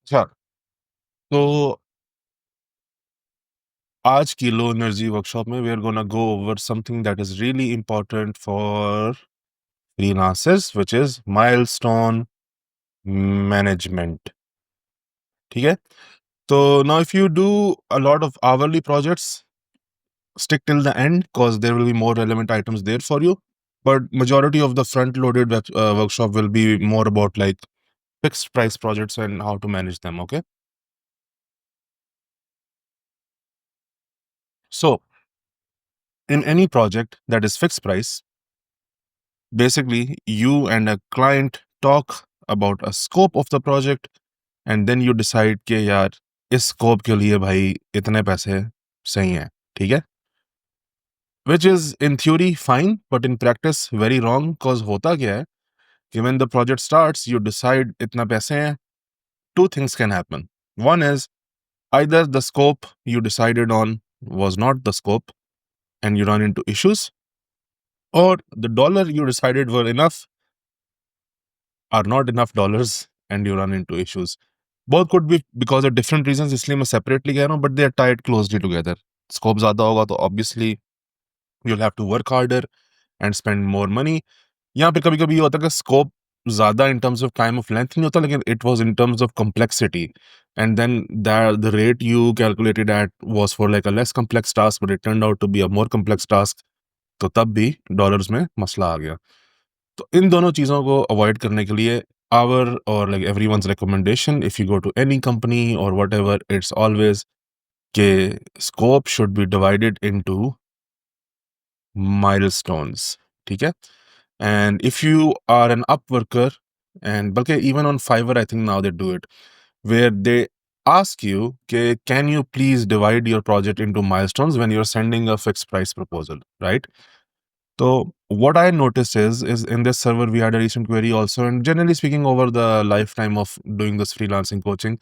अच्छा, तो आज की लो एनर्जी वर्कशॉप में we are gonna go over something that is really important for freelancers which is milestone management. ठीक है, तो now if you do a lot of hourly projects, stick till the end because there will be more relevant items there for you, but majority of the front loaded workshop will be more about like fixed price projects and how to manage them. Okay, so in any project that is fixed price, basically you and a client talk about a scope of the project, and then you decide कि यार इस scope के लिए भाई इतने पैसे सही हैं। ठीक है, which is in theory fine but in practice very wrong, cause होता क्या है कि when the project starts you decide इतना पैसे हैं, two things can happen. One is either the scope you decided on was not the scope and you run into issues, or the dollar you decided were enough are not enough dollars and you run into issues. Both could be because of different reasons, इसलिए मैं separately कह रहा हूँ, but they are tied closely together. Scope ज़्यादा होगा तो obviously you'll have to work harder and spend more money. यहाँ पे कभी कभी ये होता है कि स्कोप ज्यादा in terms of time of length नहीं होता, लेकिन it was in terms of complexity, and then the rate you calculated at was for like a less complex task but it turned out to be a more complex task, तो तब भी dollars में मसला आ गया। तो इन दोनों चीज़ों को अवॉइड करने के लिए our or like everyone's recommendation if you go to any company or whatever, it's always के scope should be divided into milestones। ठीक है, and if you are an up worker, and बल्कि even on Fiverr I think now they do it, where they ask you can you please divide your project into milestones when you're sending a fixed price proposal, right? So what I noticed is in this server we had a recent query also, and generally speaking over the lifetime of doing this freelancing coaching,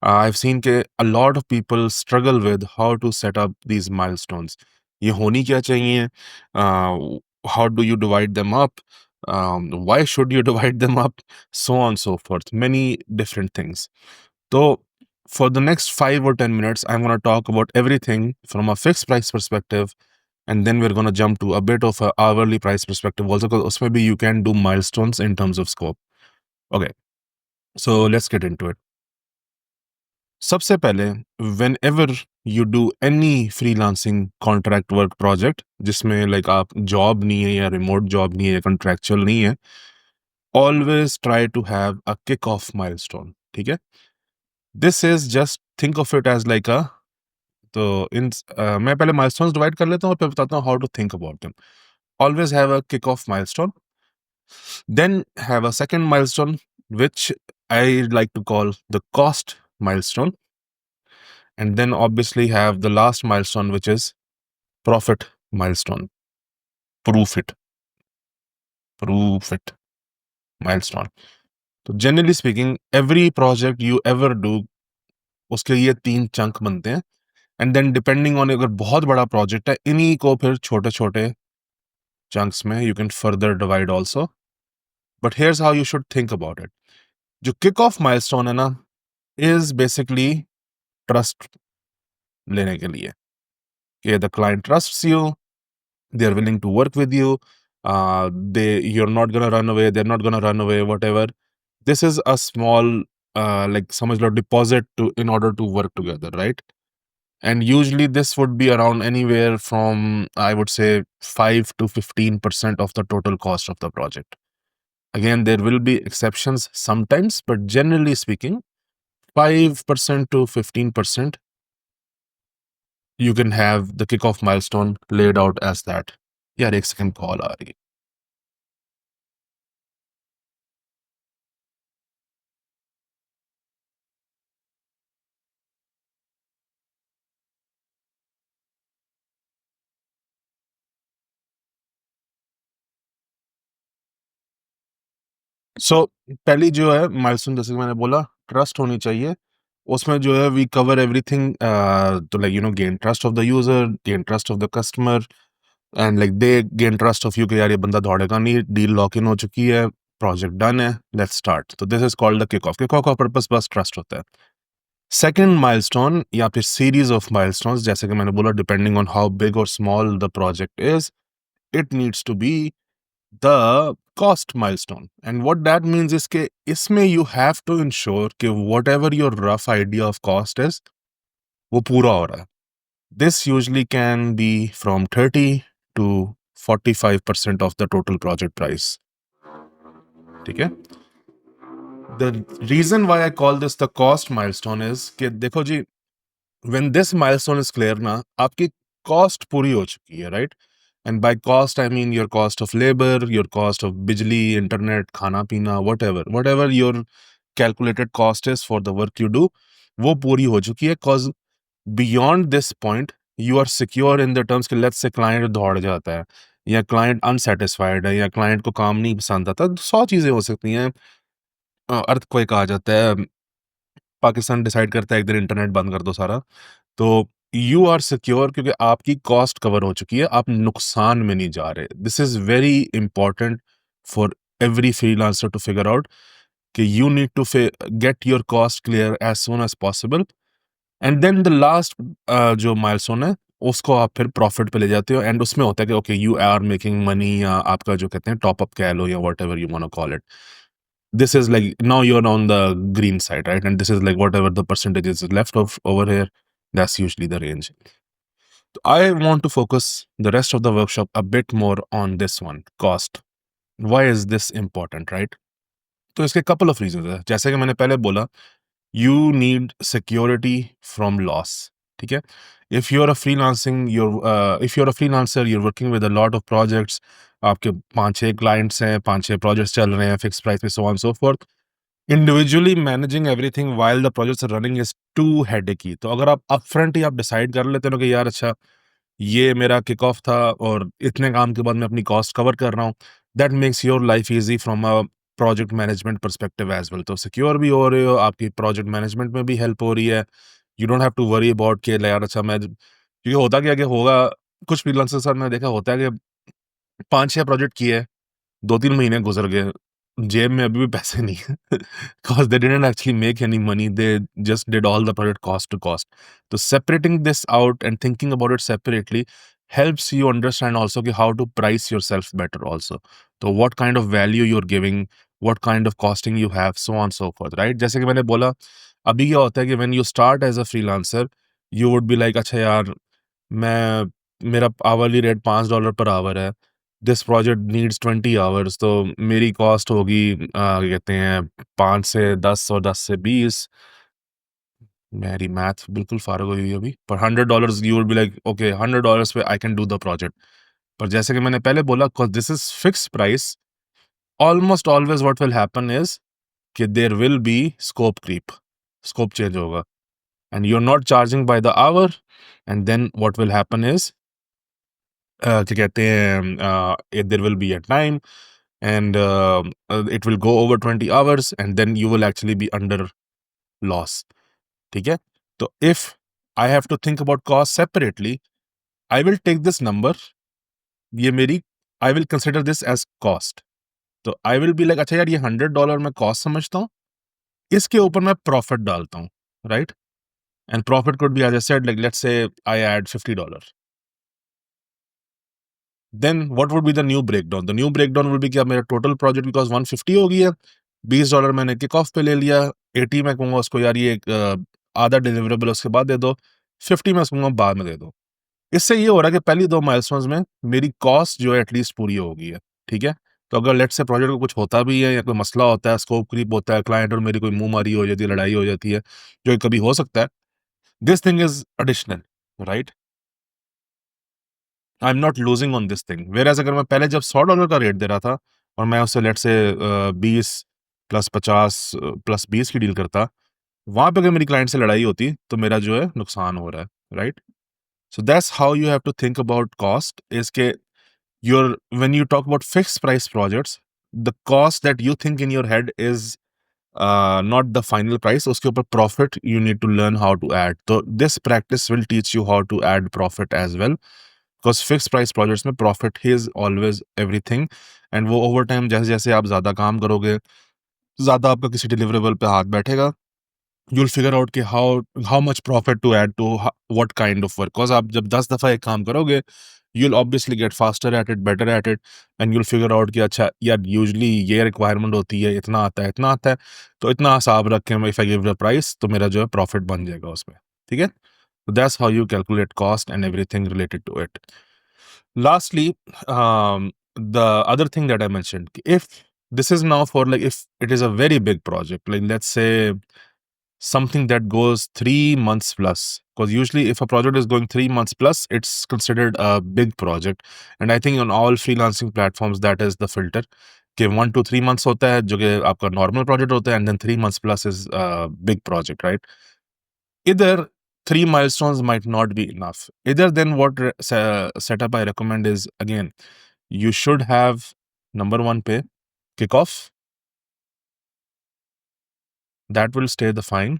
I've seen that a lot of people struggle with how to set up these milestones. ये होनी क्या चाहिए? How do you divide them up? Why should you divide them up? So on and so forth. Many different things. So for the next 5 or 10 minutes, I'm going to talk about everything from a fixed price perspective, and then we're going to jump to a bit of a hourly price perspective also, because maybe you can do milestones in terms of scope. Okay, so let's get into it. सबसे पहले, whenever you do any freelancing contract work project जिसमें like आप job नहीं है या remote job नहीं है या contractual नहीं है, always try to have a kick-off milestone. ठीक है, this is just think of it as like a, तो मैं पहले milestones divide कर लेता हूँ और फिर बताता हूँ how to think about them. Always have a kick-off milestone, then have a second milestone which I like to call the cost milestone, and then obviously have the last milestone which is profit milestone. Proof it milestone. तो generally speaking every project you ever do उसके ये 3 chunk बनते हैं, and then depending on अगर बहुत बड़ा project है इन्हीं को फिर छोटे-छोटे chunks में you can further divide also, but here's how you should think about it. जो kick off milestone है ना is basically trust लेने के लिए कि the client trusts you, they're willing to work with you, you're not gonna run away, they're not gonna run away, whatever. This is a small like समझ लो deposit to in order to work together, right? And usually this would be around anywhere from, I would say, 5 to 15% of the total cost of the project. Again, there will be exceptions sometimes, but generally speaking, 5% to 15%, you can have the kickoff milestone laid out as that. यार एक second call आ रही है। सो पहली जो है milestone, जैसे कि मैंने बोला, ट्रस्ट होनी चाहिए। उसमें जो है वी कवर एवरीथिंग, तो like gain trust of the user, gain trust of the customer, and like they gain trust of you कि यार ये बंदा दौड़ेगा नहीं, डील लॉक इन हो चुकी है, प्रोजेक्ट डन है, लेट्स स्टार्ट। तो this is called the kick off. Kick off का पर्पस बस ट्रस्ट होता है। सेकंड माइलस्टोन या फिर सीरीज ऑफ माइलस्टोन्स, जैसे कि मैंने बोला, डिपेंडिंग ऑन हाउ बिग और small the project is, it needs to be the cost milestone. And what that means is के इसमें यू हैव टू इंश्योर कि whatever your rough idea of cost is, वो पूरा हो रहा है। This usually can be from 30 to 45% of the total project price. ठीक है। The reason why I call this the cost milestone is कि देखो जी, when this milestone is clear ना, आपकी cost पूरी हो चुकी है, right? And by cost I mean your cost of labor, your cost of बिजली, internet, खाना पीना, whatever your calculated cost is for the work you do, वो पूरी हो चुकी है। Cause beyond this point you are secure in the terms कि let's say client दौड़ जाता है, या client unsatisfied है, या client को काम नहीं पसंद आता, 100 चीजें हो सकती हैं। अर्थक्वेक आ जाता है, पाकिस्तान डिसाइड करता है एक दिन इंटरनेट बंद कर दो सारा, तो यू आर सिक्योर क्योंकि आपकी कॉस्ट कवर हो चुकी है, आप नुकसान में नहीं जा रहे। This is very important for every freelancer to figure out कि you need to get your cost clear as soon as possible. And then the last जो माइलस्टोन है, उसको आप फिर प्रॉफिट पे ले जाते हो, एंड उसमें होता है कि okay you are making money, या आपका जो कहते हैं टॉप अप कह लो, या whatever you want to call it. This is like now you're on the green side, right? And this is like whatever the percentage is left of over here, that's usually the range. So I want to focus the rest of the workshop a bit more on this one, cost. Why is this important, right? तो इसके couple of reasons है। जैसे कि मैंने पहले बोला, you need security from loss। ठीक है। If you're a freelancer, you're working with a lot of projects, आपके 5-6 clients हैं, 5-6 projects चल रहे हैं fixed price पे, so on and so forth। Individually managing everything while the projects are running is too headachy. तो अगर आप upfront ही आप डिसाइड कर लेते हो कि यार अच्छा ये मेरा किक ऑफ था और इतने काम के बाद मैं अपनी कॉस्ट कवर कर रहा हूँ, that makes your life easy from a project management perspective as well. तो सिक्योर भी हो रहे हो, आपकी प्रोजेक्ट मैनेजमेंट में भी हेल्प हो रही है। You don't have to worry about के यार अच्छा मैं, क्योंकि होता क्या कि होगा, कुछ फ्रीलांसर सर मैंने देखा होता है कि 5-6 प्रोजेक्ट किए, 2-3 महीने गुज़र गए, जेब में अभी भी पैसे नहीं है because they didn't actually make any money, they just did all the project cost to cost. तो separating this out and thinking about it separately helps you understand also कि how to price yourself better also. तो what kind of value you're giving, what kind of costing you have, so on so forth, right? जैसे कि मैंने बोला, अभी क्या होता है कि when you start as a freelancer, you would be like अच्छा यार मैं, मेरा आवरली रेट $5 पर आवर है, दिस प्रोजेक्ट नीड्स 20 आवर्स, तो मेरी कॉस्ट होगी क्या कहते हैं 5 से 10 और 10 से 20। मेरी मैथ बिल्कुल फारग हुई हुई अभी, पर $100 you will be like okay $100 पे I can do the project. पर जैसे कि मैंने पहले बोला, this is fix price, almost always what will happen is कि there will be scope creep, scope change होगा, and you are not charging by the hour, and then what will happen is क्या कहते हैं there will be a time and it will go over 20 hours and then you will actually be under loss। ठीक है। तो if I have to think about cost separately, I will take this number, ये मेरी, I will consider this as cost। तो I will be like अच्छा यार ये $100 मैं cost समझता हूँ, इसके ऊपर मैं profit डालता हूँ, right? And profit could be, as I said, like let's say I add $50। Then what would be the new breakdown? The new breakdown will be कि अब मेरा total project because 150 हो गई है, $20 मैंने किक ऑफ पे ले लिया, 80 मैं कहूँगा उसको यार ये आधा डिलीवरेबल उसके बाद दे दो, 50 मैं कहूँगा बाद में दे दो। इससे ये हो रहा है कि पहली 2 माइलस्टोन्स में मेरी कॉस्ट जो है एटलीस्ट पूरी हो गई है। ठीक है। तो अगर लेट्स से प्रोजेक्ट को कुछ होता भी है या कोई मसला होता है, स्कोप क्रीप होता है, क्लाइंट और मेरी कोई मुंहमारी हो जाती है, लड़ाई हो जाती है, जो कभी हो सकता है, this thing is additional, right? I am not losing on this thing. Whereas अगर मैं पहले जब $100 का रेट दे रहा था और मैं उससे लेट्स से 20 प्लस 50 प्लस 20 की डील करता, वहाँ पे अगर मेरी क्लाइंट से लड़ाई होती तो मेरा जो है नुकसान हो रहा है, right? So that's how you have to think about cost is के your when you talk about fixed price projects, the cost that you think in your head is not the final price, uske upar profit you need to learn how to add. So this practice will teach you how to add profit as well because fixed price projects में profit is always everything, and वो over time जैसे-जैसे आप ज़्यादा काम करोगे, ज़्यादा आपका किसी डिलिवरेबल पे हाथ बैठेगा, you'll figure out कि how much profit to add to what kind of work. Because आप जब 10 दफ़ा एक काम करोगे, you'll obviously get faster at it, better at it, and you'll figure out कि अच्छा यार यूजुअली ये रिक्वायरमेंट होती है, इतना आता है, तो इतना हिसाब रख के मैं if I give the price तो मेरा जो है प्रॉफिट बन जाएगा उसमें, ठीक है? So that's how you calculate cost and everything related to it. Lastly, the other thing that I mentioned, if this is now for like if it is a very big project, like let's say something that goes 3 months plus, because usually if a project is going 3 months plus, it's considered a big project. And I think on all freelancing platforms, that is the filter. कि 1 to 3 months होता है जो कि आपका normal project होता है, and then 3 months plus is big project, right? Either three milestones might not be enough. Either then what setup I recommend is, again, you should have number one pay kickoff. That will stay the fine.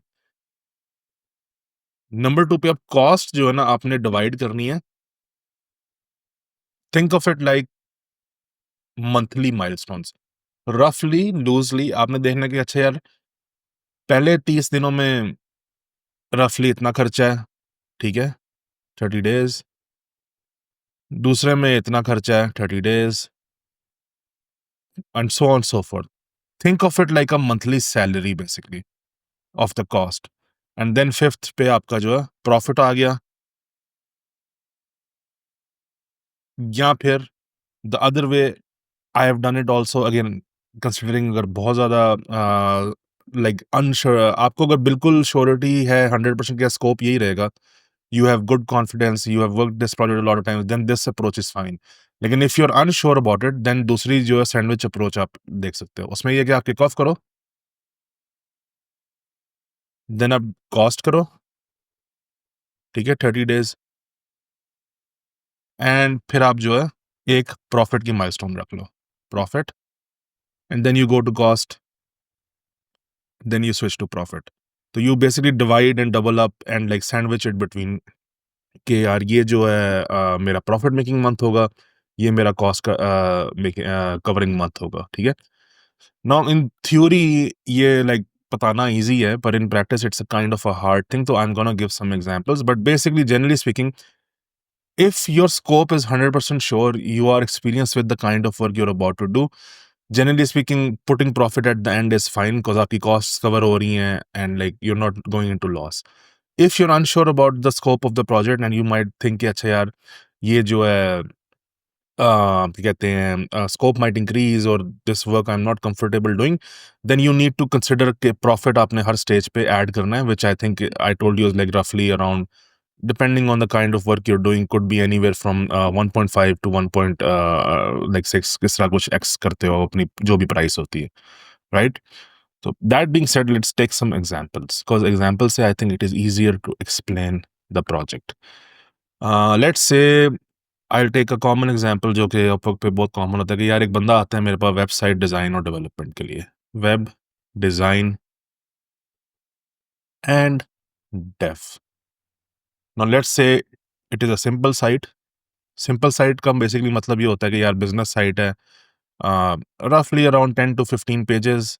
Number 2 पे अब cost जो है ना आपने divide करनी है. Think of it like monthly milestones. रफली loosely आपने देखना कि अच्छा यार पहले 30 दिनों में रफली इतना खर्चा है, ठीक है, 30 डेज. दूसरे में इतना खर्चा है, 30 days, and so on so fourth. Think of it like a monthly salary basically of the cost. And then fifth पे आपका जो है प्रॉफिट आ गया, या फिर the other way I have done it also again, considering अगर बहुत ज़्यादा लाइक अनश्योर, आपको अगर बिल्कुल श्योरिटी है 100% का स्कोप यही रहेगा, you have good confidence, you have worked this project a lot of times, then this approach is fine. लेकिन if you're unsure about it, then दूसरी जो है सैंडविच अप्रोच आप देख सकते हो. उसमें ये कि आप किक ऑफ करो, देन आप कॉस्ट करो, ठीक है, 30 डेज, एंड फिर आप जो है एक प्रॉफिट की माइलस्टोन रख लो, profit, and then you go to cost, then you switch to profit. तो you basically divide and double up and like sandwich it between कि यार ये जो है मेरा प्रॉफिट मेकिंग मंथ होगा, ये मेरा कॉस्ट का कवरिंग मंथ होगा, ठीक है. नाउ इन थ्योरी ये लाइक बताना इजी है, पर in practice it's a kind of a hard thing. तो I am gonna give some examples, but basically generally speaking, if your scope is 100% sure, you are experienced with the kind of work you're about to do, generally speaking, putting profit at the end is fine because आपकी costs cover हो रही हैं and like you're not going into loss. If you're unsure about the scope of the project and you might think कि अच्छा यार ये जो है क्या कहते हैं scope might increase or this work I'm not comfortable doing, then you need to consider कि profit आपने हर stage पे add करना है, which I think I told you is like roughly around, depending on the kind of work you're doing, could be anywhere from 1.5 to 1. Like 6 किस तरह कुछ x करते हो अपनी जो भी प्राइस होती है, right? So that being said, let's take some examples because examples say I think it is easier to explain the project. Let's say I'll take a common example जो कि Upwork पे बहुत कॉमन होता है कि यार एक बंदा आता है मेरे पास वेबसाइट डिज़ाइन और डेवलपमेंट के लिए, web design and dev. Now let's say it is a simple site. Simple site का बेसिकली मतलब ये होता है कि यार बिजनेस साइट है, रफली अराउंड 10 to 15 पेजेस,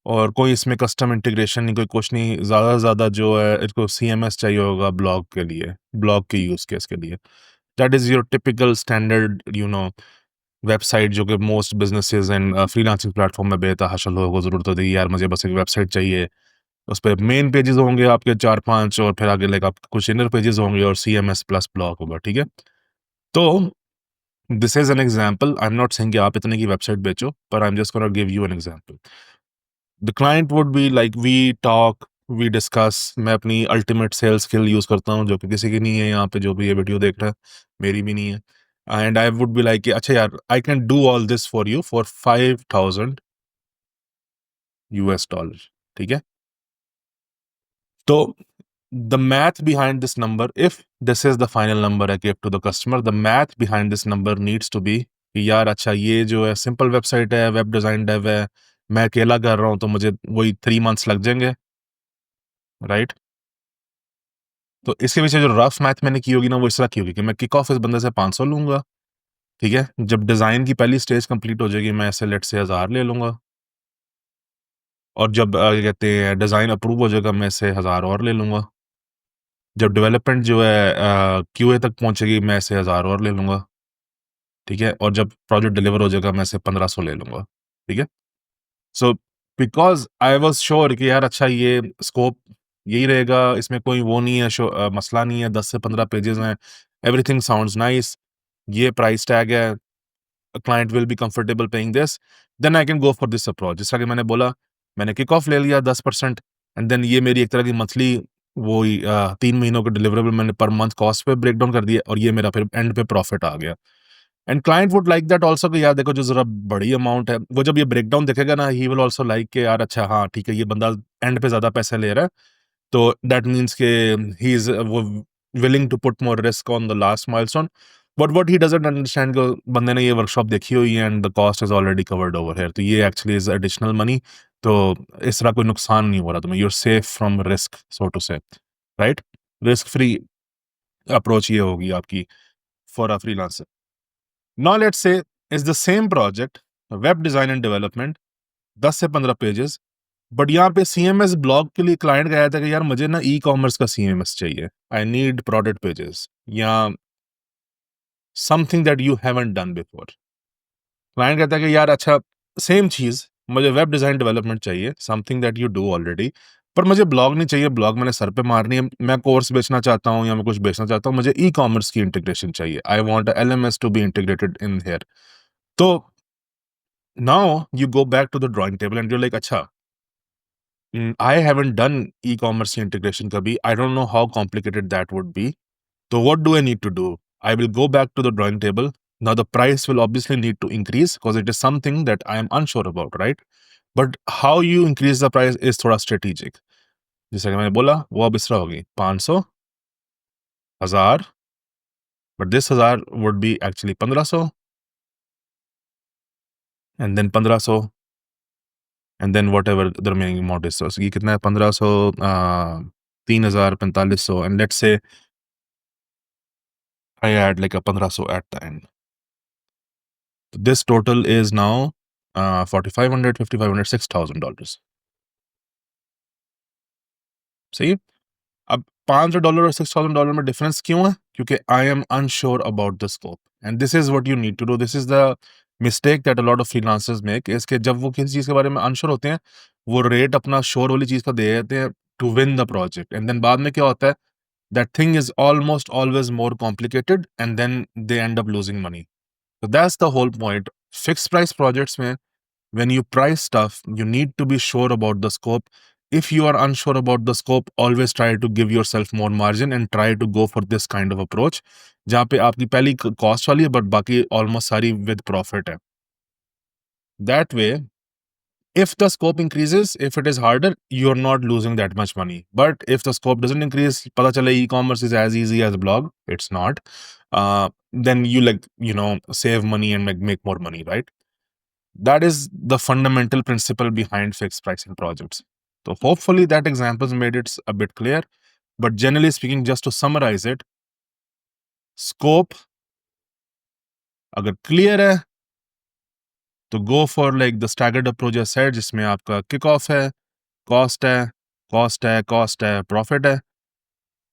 और कोई इसमें कस्टम इंटीग्रेशन नहीं, कोई कुछ नहीं. ज़्यादा से ज़्यादा जो है इसको CMS चाहिए होगा ब्लॉग के लिए, ब्लॉग के यूज़ केस के लिए. That is your typical standard website जो कि most businesses and freelancing platform में बेतहाशा लोगों को ज़रूरत होती है. यार मुझे बस एक वेबसाइट चाहिए, उस पे मेन पेजेस होंगे आपके 4-5, और फिर आगे लाइक आप कुछ इनर पेजेस होंगे और CMS प्लस ब्लॉग होगा, ठीक है. तो this is an example. I am not saying कि आप इतने की वेबसाइट बेचो, पर I am just gonna give you an example. The client would be like we talk, we discuss. मैं अपनी अल्टीमेट सेल्स स्किल यूज करता हूँ जो कि किसी की नहीं है यहाँ पे, जो भी ये वीडियो देख रहा है, मेरी भी नहीं है. And I would be like अच्छा यार आई can do all this for you for $5,000, ठीक है. तो the math behind this number, if this is the final number I gave to the customer, the math behind this number needs to be कि यार अच्छा ये जो है simple website है, वेब डिज़ाइन डेव है, मैं अकेला कर रहा हूँ तो मुझे वही 3 months लग जाएंगे, राइट. तो इसके पीछे जो रफ मैथ मैंने की होगी ना, वो इस तरह की होगी कि मैं किक ऑफ इस बंदे से 500 लूँगा, ठीक है? जब डिज़ाइन की पहली स्टेज कंप्लीट हो जाएगी, मैं ऐसे लेट्स से 1000 ले लूँगा, और जब क्या कहते हैं डिज़ाइन अप्रूव हो जाएगा, मैं इससे 1000 और ले लूँगा। जब डेवलपमेंट जो है क्यूए तक पहुँचेगी, मैं इससे 1000 और ले लूँगा, ठीक है? और जब प्रोजेक्ट डिलीवर हो जाएगा, मैं इससे 1500 ले लूँगा, ठीक है? So because I was sure कि यार अच्छा ये स्कोप यही रहेगा, इसमें कोई वो नहीं है, मसला नहीं है, 10 से 15 पेजेज़ हैं, एवरीथिंग साउंड्स नाइस, ये प्राइस टैग है, client will be comfortable paying this, then I can go for this approach. जैसा कि मैंने बोला, मैंने किक ऑफ ले लिया 10%, एंड देन ये मेरी एक तरह की मंथली 3 महीनों के डिलिवरेबल मैंने पर मंथ कॉस्ट पे ब्रेक डाउन कर दिया, और ये मेरा फिर एंड पे प्रॉफिट आ गया। And client would like that also कि यार देखो जो ज़रा बड़ी अमाउंट है, वो जब ये ब्रेकडाउन देखेगा ना, ही विल आल्सो लाइक कि यार अच्छा हाँ, ठीक है, ये बंदा एंड पे ज़्यादा पैसे ले रहा है, तो दैट मीन्स के ही इज़ वो willing to put more risk on the last milestone. But what he doesn't understand, कि बंदे ने ये वर्कशॉप देखी हुई है and the cost is already covered over here, तो ये एक्चुअली इज़ एडिशनल मनी, तो इस तरह कोई नुकसान नहीं हो रहा तुम्हें, you are safe from risk, so to say, right? Risk free approach ये होगी आपकी for a freelancer. Now let's say it's the same project, web design and development, 10 से 15 पेजेस, बट यहाँ पे सीएमएस ब्लॉग के लिए क्लाइंट गया था कि यार मुझे ना ई कॉमर्स का सीएमएस चाहिए, आई नीड प्रोडक्ट पेजेस या something that you haven't done before. Client कहता है कि यार अच्छा, सेम चीज, मुझे वेब डिजाइन डेवलपमेंट चाहिए, something that you do already, पर मुझे ब्लॉग नहीं चाहिए, ब्लॉग मैंने सर पे मारनी है, मैं कोर्स बेचना चाहता हूँ या मैं कुछ बेचना चाहता हूँ, मुझे ई कॉमर्स की इंटीग्रेशन चाहिए, I want LMS to be integrated in here. तो now you go back to the drawing table and you're like, acha, I haven't done e-commerce integration kabhi. I don't know how complicated that would be. So what do I need to do? I will go back to the drawing table. Now the price will obviously need to increase because it is something that I am unsure about, right? But how you increase the price is थोड़ा strategic. जैसा कि मैंने बोला, वो अब इस तरह होगी 500, 1000, but this 1000 would be actually 1500, and then 1500, and then whatever the remaining amount is, so ये कितना है, 1500, 3000, 4500, एंड let's say I add like a 1500 at the end. This total is now 4500, 5500, $6000. सही है? अब $500 और $6000 में डिफरेंस क्यों है? क्योंकि I am unsure about the scope, and this is what you need to do, this is the mistake that a lot of freelancers make, इसके जब वो किसी चीज के बारे में अनश्योर होते हैं, वो रेट अपना श्योर वाली चीज का दे देते हैं to win the project, and then बाद में क्या होता है, that thing is almost always more complicated and then they end up losing money. So that's the whole point. Fixed price projects mein, when you price stuff, you need to be sure about the scope. If you are unsure about the scope, always try to give yourself more margin and try to go for this kind of approach, जहाँ पे आपकी पहली cost वाली है but बाकी almost सारी with profit है। That way, if the scope increases, if it is harder, you're not losing that much money. But if the scope doesn't increase, pata chale e-commerce is as easy as blog, it's not. Then you save money and make more money, right? That is the fundamental principle behind fixed pricing projects. So hopefully that examples made it a bit clear. But generally speaking, just to summarize it, scope अगर clear है तो go for like the staggered approach I said, जिसमें आपका kick off है, cost है, cost है, profit है.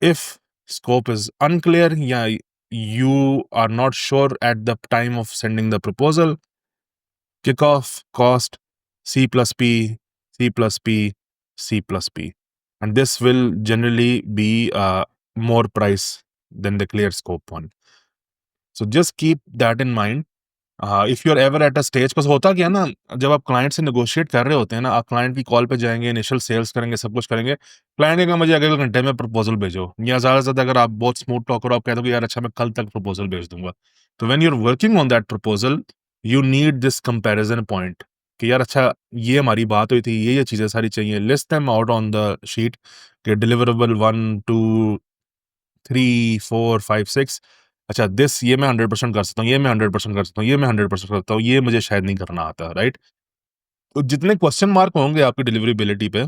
If scope is unclear, yeah, you are not sure at the time of sending the proposal, kickoff, cost, C plus P, C plus P, C plus P. And this will generally be more price than the clear scope one. So just keep that in mind. If you are ever at a stage, बस होता क्या है ना, जब आप client से negotiate कर रहे होते हैं ना, आप क्लाइंट की कॉल पे जाएंगे, इनिशियल सेल्स करेंगे, सब कुछ करेंगे, क्लाइंट का मुझे अगले घंटे में प्रपोजल भेजो, या ज़्यादा से ज़्यादा अगर आप बहुत स्मूथ टॉक करो, आप कह दो कि यार अच्छा मैं कल तक प्रपोजल भेज दूंगा, तो when you are working on that proposal, you need this comparison point कि यार अच्छा ये हमारी बात हुई थी, ये चीज़ें सारी चाहिए, list them out on the sheet कि डिलीवरेबल 1 2 3 4 5 6, अच्छा दिस ये मैं 100% कर सकता हूँ, ये मैं 100% कर सकता हूँ, ये मैं 100% कर सकता हूँ, ये मुझे शायद नहीं करना आता, राइट? तो जितने क्वेश्चन मार्क होंगे आपकी डिलीवरीबिलिटी पे,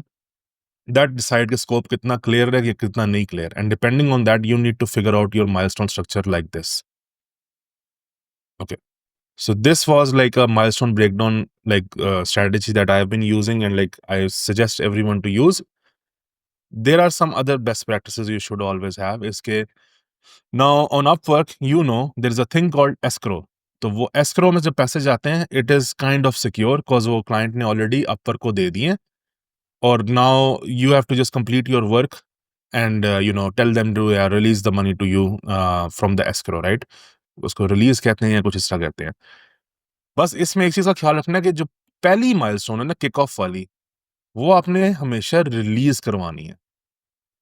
दैट डिसाइड कि स्कोप कितना क्लियर है या कितना नहीं clear, and depending on that you need to figure out your milestone structure like this. Okay. So this was like a milestone breakdown, like strategy that I have been using, and like I suggest everyone to use. There are some other best practices you should always have. इसके now on Upwork, you know, there is a thing called escrow. तो वो escrow में जब पैसे जाते हैं, it is kind of secure because वो client ने already Upwork को दे दिए, और now you have to just complete your work and you know, tell them to release the money to you from the escrow, right? उसको release कहते हैं या कुछ इस तरह कहते हैं. बस इसमें एक चीज़ का ख्याल रखना है कि जो पहली माइलस्टोन है ना, किक ऑफ वाली, वो आपने हमेशा रिलीज़ करवानी है.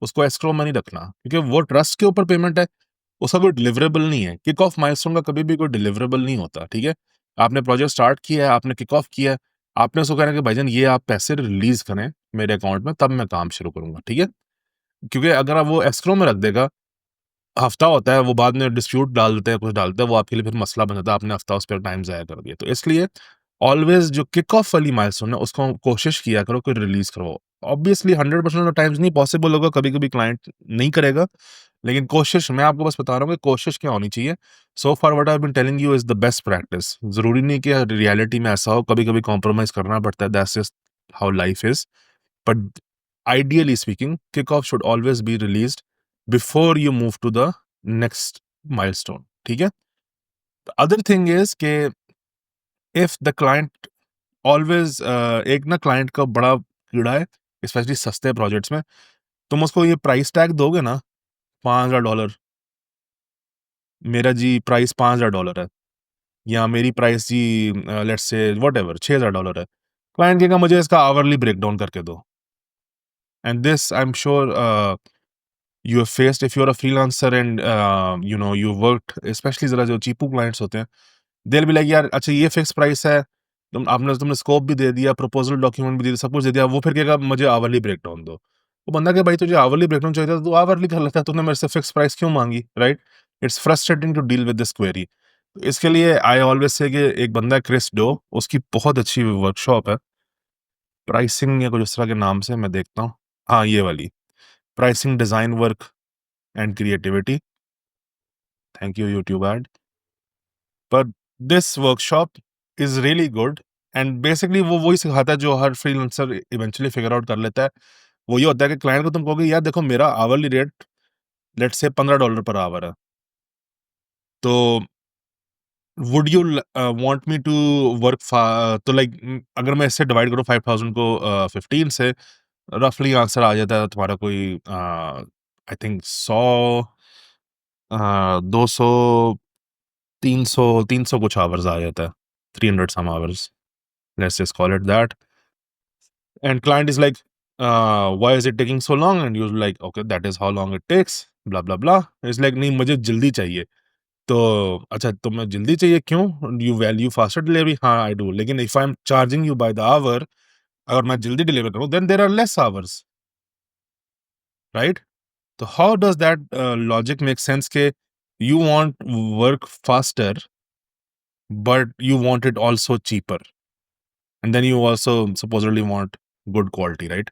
उसको एस्क्रो में नहीं रखना, क्योंकि वो ट्रस्ट के ऊपर पेमेंट है, उसका कोई डिलिवरेबल नहीं है. किक ऑफ माइलस्टोन का कभी भी कोई डिलिवरेबल नहीं होता, ठीक है? आपने प्रोजेक्ट स्टार्ट किया है, आपने किक ऑफ किया है, आपने उसको कहना है कि भाईजान ये आप पैसे रिलीज़ करें मेरे अकाउंट में, तब मैं काम शुरू करूँगा, ठीक है? क्योंकि अगर आप वो एस्क्रो में रख देगा, हफ्ता होता है, वो बाद में डिस्प्यूट डाल देते हैं, कुछ डालते हैं, वो आपके लिए फिर मसला बन जाता है, आपने हफ्ता उस पे टाइम ज़ाया कर दिया. तो इसलिए ऑलवेज़ जो किक ऑफ वाली माइलस्टोन है, उसको कोशिश किया करो कि रिलीज़ करवाओ. ऑब्वियसली 100% ऑफ टाइम्स नहीं पॉसिबल होगा, कभी-कभी क्लाइंट नहीं करेगा, लेकिन कोशिश, मैं आपको बस बता रहा हूँ कि कोशिश क्या होनी चाहिए. So far what I have been telling you is the best practice. ज़रूरी नहीं कि रियलिटी में ऐसा हो, कभी-कभी कॉम्प्रोमाइज़ करना पड़ता है, that's just how life is. But ideally speaking, kickoff should always be released before you move to the next milestone. ठीक है? The other thing is कि if the client always एक ना क्लाइंट का बड़ा कीड़ा है, स्पेशली सस्ते प्रोजेक्ट्स में. तुम उसको ये प्राइस टैग दोगे ना, $5,000, मेरा जी प्राइस $5,000 है, या मेरी प्राइस जी लेट्स से व्हाटएवर $6,000 है. क्लाइंट कहेगा मुझे इसका आवरली ब्रेकडाउन करके दो. And this I am sure you have faced if you're a freelancer and you know, you worked, especially ज़रा जो चीपू क्लाइंट्स होते हैं, they'll be like यार अच्छा ये फिक्स प्राइस है, तुमने स्कोप भी दे दिया, प्रपोजल डॉक्यूमेंट भी दे दिया, सब कुछ दे दिया, वो फिर कहेगा मुझे आवरली ब्रेकडाउन दो. वो बंदा के भाई तुझे आवरली ब्रेकडाउन चाहिए था तो तू आवरली कर लेता, तूने मेरे से फिक्स प्राइस क्यों मांगी, right? It's frustrating to deal with this query. इसके लिए आई ऑलवेज से कि एक बंदा है क्रिस डो, उसकी बहुत अच्छी वर्कशॉप है, प्राइसिंग या कुछ इस तरह के नाम से, मैं देखता हूँ. हाँ, ये वाली pricing design work and creativity. Thank you YouTube ad. But this workshop is really good, and basically वो वही सिखाता है जो हर फ्रीलांसर इवेंचुअली फिगर आउट कर लेता है. वो ये होता है कि क्लाइंट को तुम कहोगे यार देखो मेरा आवरली रेट लेट्स से $15 पर आवर है, तो would you want me to work, तो लाइक अगर मैं इससे डिवाइड करूँ 5,000 को 15 से, रफली आंसर आ जाता है तुम्हारा कोई आई थिंक 100, 200, 300 कुछ आवर्स आ जाता है, 300 some hours, let's just call it that. And client is like, why is it taking so long? And you're like, okay, that is how long it takes, blah blah blah. It's like, नहीं मुझे जल्दी चाहिए. तो अच्छा तुम्हें जल्दी चाहिए क्यों? You value faster delivery? हाँ, I do. लेकिन if I'm charging you by the hour, अगर मैं जल्दी डिलीवर करूँ, then there are less hours, right? तो how does that logic make sense के you want work faster, but you want it also cheaper, and then you also supposedly want good quality, right?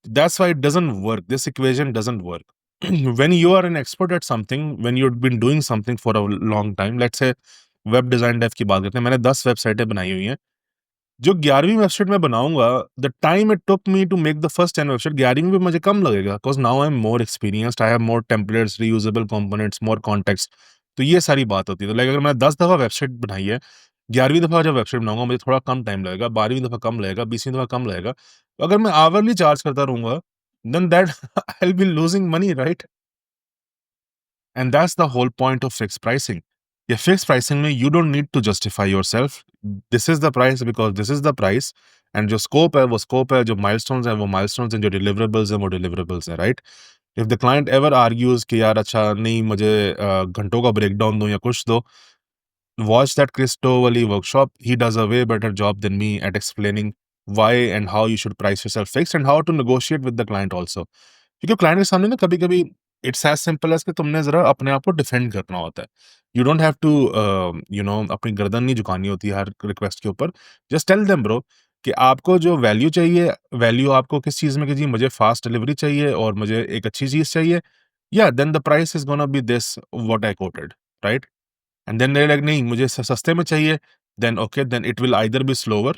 That's why it doesn't work. This equation doesn't work. When you are an expert at something, when you've been doing something for a long time, let's say web design dev की बात करते हैं, मैंने 10 वेबसाइटें बनाई हुई हैं. जो 11वीं वेबसाइट मैं बनाऊंगा, the time it took me to make the first 10 website, 11वीं में मुझे कम लगेगा, because now I am more experienced, I have more templates, reusable components, more context. तो ये सारी बात होती है. तो लाइक अगर मैंने 10 दफ़ा वेबसाइट बनाई है, 11वीं दफ़ा जब वेबसाइट बनाऊंगा मुझे थोड़ा कम टाइम लगेगा, 12वीं दफ़ा कम लगेगा, 20वीं दफ़ा कम लगेगा. तो अगर मैं आवरली चार्ज करता रहूंगा, then that I'll be losing money, right? And that's the whole point of fixed pricing. Yeah, fixed pricing में you don't need to justify yourself. This is the price because this is the price. And जो scope है वो scope है, जो milestones है वो milestones हैं, जो deliverables हैं वो deliverables हैं, right? If the client ever argues कि यार अच्छा नहीं मुझे घंटों का breakdown दो या कुछ दो, watch that Chris Tovali workshop. He does a way better job than me at explaining why and how you should price yourself fixed and how to negotiate with the client also. क्योंकि client के सामने ना कभी-कभी it's as simple as कि तुमने ज़रा अपने आप को डिफेंड करना होता है. You don't have to you know अपनी गर्दन नहीं झुकानी होती है हर रिक्वेस्ट के ऊपर. जस्ट टेल देम ब्रो कि आपको जो वैल्यू चाहिए, वैल्यू आपको किस चीज़ में कि जी मुझे फ़ास्ट डिलीवरी चाहिए और मुझे एक अच्छी चीज़ चाहिए, या then the price is gonna be this what I quoted, right? And then they like नहीं मुझे सस्ते में चाहिए, then okay, then it will either be slower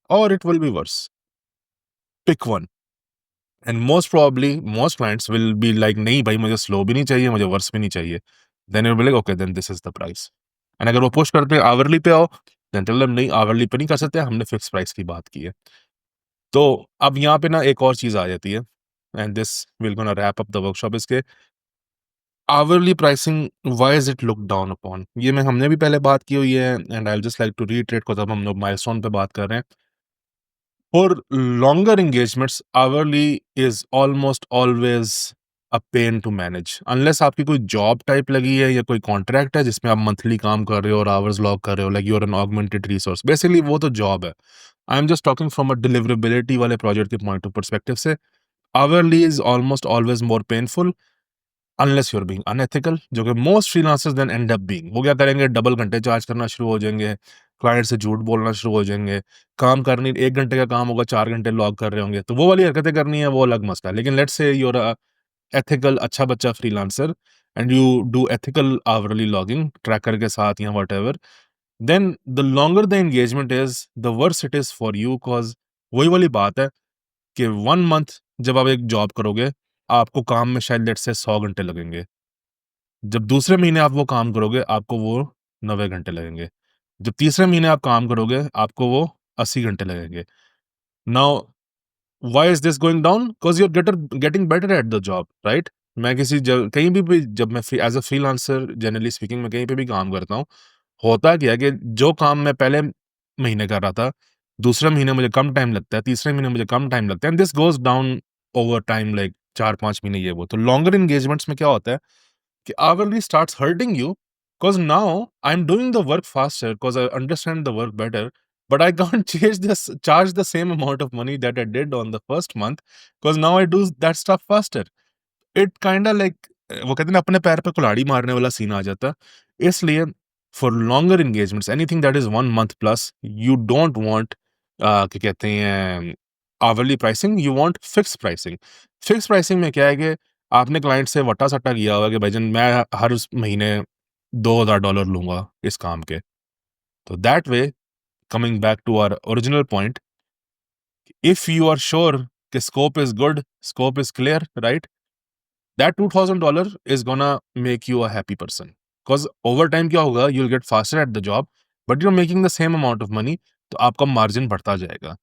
और it will be worse. Pick one. And most probably most clients will be like नहीं भाई मुझे slow भी नहीं चाहिए, मुझे वर्स भी नहीं चाहिए। Then you will be like okay, then this is the price. And अगर वो पुश करते हैं आवरली पे आओ, देन टेल देम नहीं आवरली पे नहीं कर सकते, हमने फिक्स प्राइस की बात की है। तो अब यहाँ पे ना एक और चीज़ आ जाती है, and this will gonna wrap up the workshop is के hourly pricing why is it looked down upon? ये मैं हमने भी पहले बात की हुई है, and I will just like to reiterate because अब हम लोग माइलस्टोन पे बात कर रहे हैं। For longer engagements, hourly is almost always a pain to manage. Unless आपकी कोई जॉब टाइप लगी है या कोई कॉन्ट्रैक्ट है जिसमें आप मंथली काम कर रहे हो और आवर्स लॉग कर रहे हो, like you are an augmented resource, basically वो तो जॉब है। I am just talking from a deliverability वाले प्रोजेक्ट के पॉइंट ऑफ पर्सपेक्टिव से, hourly is almost always more painful unless you are being unethical, जो कि most freelancers then end up being. वो क्या करेंगे, डबल घंटे चार्ज करना शुरू हो जाएंगे, क्लाइंट से झूठ बोलना शुरू हो जाएंगे, काम करनी 1 घंटे का काम होगा 4 घंटे लॉग कर रहे होंगे, तो वो वाली हरकतें करनी है वो अलग मसला है। लेकिन let's say you are a ethical अच्छा बच्चा freelancer and you do ethical hourly logging tracker के साथ या whatever, then the longer the engagement is the verse it is for you, cause वही वाली बात है कि 1 मंथ जब आप एक जॉब करोगे, आपको काम में शायद लेट्स से 100 घंटे लगेंगे। जब दूसरे महीने आप वो काम करोगे, आपको वो 90 घंटे लगेंगे। जब तीसरे महीने आप काम करोगे, आपको वो 80 घंटे लगेंगे। Now why is this going down? Because you are getting better at the job, right? मैं किसी ज कहीं भी जब मैं as a freelancer generally speaking मैं कहीं पे भी काम करता हूँ, होता क्या है कि जो काम मैं पहले महीने कर रहा था, दूसरे महीने मुझे कम टाइम लगता है, तीसरे महीने मुझे कम टाइम लगता है, and this goes down over time, like 4-5 महीने ये वो। तो लॉन्गर एंगेजमेंट्स में क्या होता है कि hourly starts hurting you because now I'm doing the work faster because I understand the work better, but I can't charge the same amount of money that I did on the first month because now I do that stuff faster. It kinda like वो कहते हैं ना अपने पैर पे कुल्हाड़ी मारने वाला सीन आ जाता है। इसलिए for longer engagements anything that is 1 month plus you don't want क्या कहते हैं hourly pricing, you want fixed pricing. Fixed pricing में क्या है कि आपने क्लाइंट से वट्टा-सट्टा किया हुआ कि भाईजान मैं हर महीने $2000 लूँगा इस काम के। तो that way coming back to our original point, if you are sure कि scope is good, scope is clear, right? That $2000 is gonna make you a happy person. Because over time क्या होगा, you'll get faster at the job, but you're making the same amount of money, तो आपका margin बढ़ता जाएगा।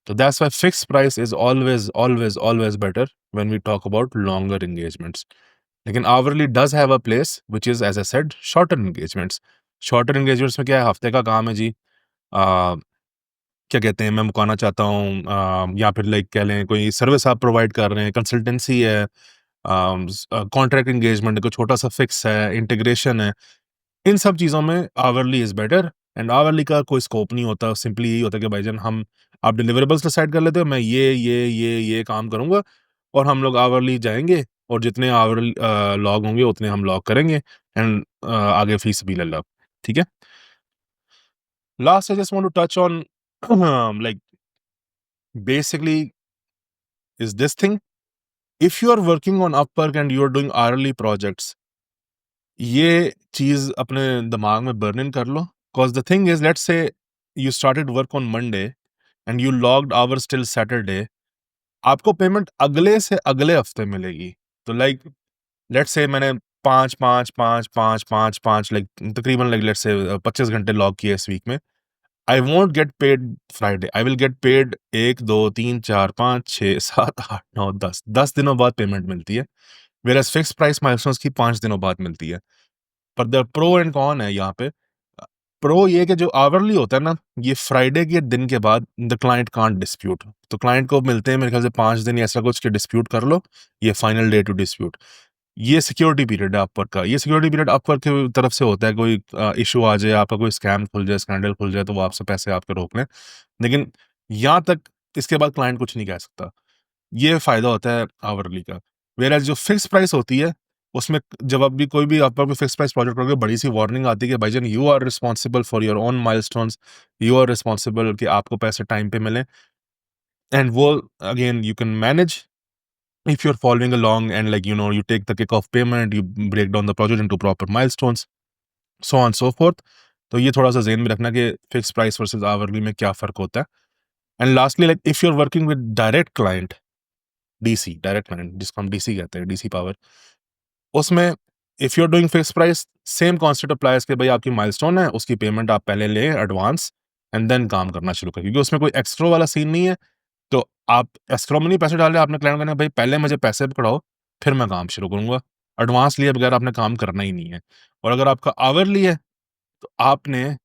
So that's why fixed price is always, always, always better when we talk about longer engagements. लेकिन hourly does have a place, which is, as I said, shorter engagements. Shorter engagements में क्या है, हफ्ते का काम है जी। आ, क्या कहते हैं, मैं मुकाना चाहता हूँ, या फिर लाइक कह लें कोई सर्विस आप प्रोवाइड कर रहे हैं, कंसल्टेंसी है, कॉन्ट्रैक्ट एंगेजमेंट है, कोई छोटा सा फिक्स है, इंटीग्रेशन है, इन सब चीज़ों में hourly is better. And hourly का कोई स्कोप नहीं होता, सिंपली यही होता है कि भाईजान हम आप डिलिवरेबल्स डिसाइड कर लेते हो, मैं ये काम करूँगा और हम लोग आवरली जाएँगे और जितने आवरली लॉग होंगे उतने हम लॉग करेंगे, एंड आगे फीस भी ले लो, ठीक है? Last I just want to touch on like basically is this thing, if you are working on Upwork and you are doing hourly projects, ये चीज़ अपने दिमाग में बर्न इन कर लो, because the thing is let's say you started work on Monday and you logged hours till Saturday, आपको payment अगले से अगले हफ्ते मिलेगी। तो लाइक लेट्स से मैंने 5, 5, 5, 5, 5, 5 लाइक तकरीबन लाइक लेट्स से 25 घंटे लॉग किए इस वीक में। I won't get paid Friday, I will get paid 1, 2, 3, 4, 5, 6, 7, 8, 9, 10 10 दिनों बाद पेमेंट मिलती है। व्हेयरएज़ फिक्स्ड प्राइस माइलस्टोन्स की 5 दिनों बाद मिलती है। पर द प्रो एंड कॉन है यहाँ पे। प्रो ये कि जो आवरली होता है ना, ये फ्राइडे के दिन के बाद द क्लाइंट कांट डिस्प्यूट। तो क्लाइंट को मिलते हैं मेरे ख्याल से 5 दिन या ऐसा कुछ कि डिस्प्यूट कर लो, ये फाइनल डे टू डिस्प्यूट। ये सिक्योरिटी पीरियड है अपवर्क का। ये सिक्योरिटी पीरियड अपवर्क की तरफ से होता है, कोई इश्यू आ जाए, आपका कोई स्कैम खुल जाए, स्कैंडल खुल जाए, तो वो आपसे पैसे आपके रोक लें। लेकिन यहाँ तक इसके बाद क्लाइंट कुछ नहीं कह सकता। ये फ़ायदा होता है आवरली का। व्हेयरएज़ जो फिक्स्ड प्राइस होती है, उसमें जब आप भी कोई भी आप कोई फिक्स प्राइस प्रोजेक्ट करोगे, बड़ी सी वार्निंग आती है कि भाईजान you are responsible for your own milestones, you are responsible कि आपको पैसे टाइम पे मिले। एंड वो again you can manage if you're following along and like you take the kick-off payment, you break down the project into proper milestones, so on so forth। तो ये थोड़ा सा ज़हन में रखना कि फिक्स प्राइस वर्सेस आवरली में क्या फ़र्क होता है। And lastly like if you are working with direct client, DC direct client जिसको हम डीसी कहते हैं, डीसी पावर, उसमें if you are doing fix price, same concept applies कि भाई आपकी माइलस्टोन है, उसकी पेमेंट आप पहले लें एडवांस एंड देन काम करना शुरू करें, क्योंकि उसमें कोई एक्स्ट्रा वाला सीन नहीं है। तो आप एस्क्रो में नहीं पैसे डाले, आपने क्लाइंट को कहना भाई पहले मुझे पैसे पकड़ाओ, फिर मैं काम शुरू करूँगा। एडवांस लिए बगैर आपने काम करना ही नहीं है। और अगर आपका आवरली है, तो आपने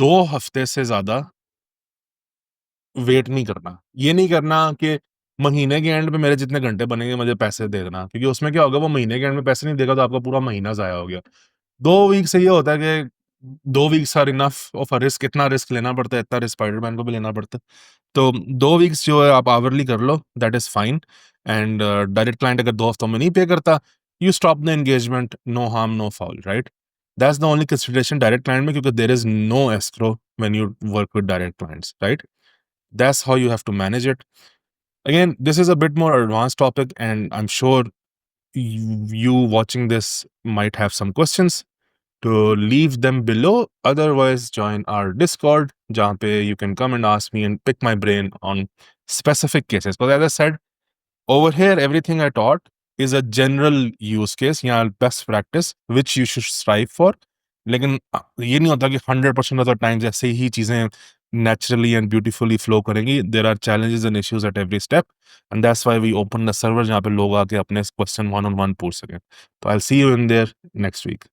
2 हफ्ते से ज़्यादा वेट नहीं करना। ये नहीं करना कि महीने के एंड पे मेरे जितने घंटे बनेंगे मुझे पैसे दे देना, क्योंकि उसमें क्या होगा, वो महीने के एंड में पैसे नहीं देगा तो आपका पूरा महीना ज़ाया हो गया। 2 वीक से ये होता है कि 2 weeks are enough of a risk. इतना रिस्क लेना पड़ता है, इतना रिस्क स्पाइडरमैन को भी लेना पड़ता है। तो 2 वीक्स जो है आप आवरली कर लो, that is fine. And direct client अगर 2 हफ्तों में नहीं पे करता, you stop the engagement, no harm no foul, right? That's the only consideration direct client में, क्योंकि there is no escrow when you work with direct clients, right? That's how you have to manage it. Again, this is a bit more advanced topic, and I'm sure you watching this might have some questions. To leave them below. Otherwise, join our Discord, जहाँ पे you can come and ask me and pick my brain on specific cases. But as I said, over here, everything I taught is a general use case या best practice which you should strive for. लेकिन ये नहीं होता कि 100% of the times ऐसे ही चीजें naturally and beautifully flow करेंगी. There are challenges and issues at every step, and that's why we open the server जहाँ पे लोग आके अपने question one on one पूछ सकें. तो I'll see you in there next week.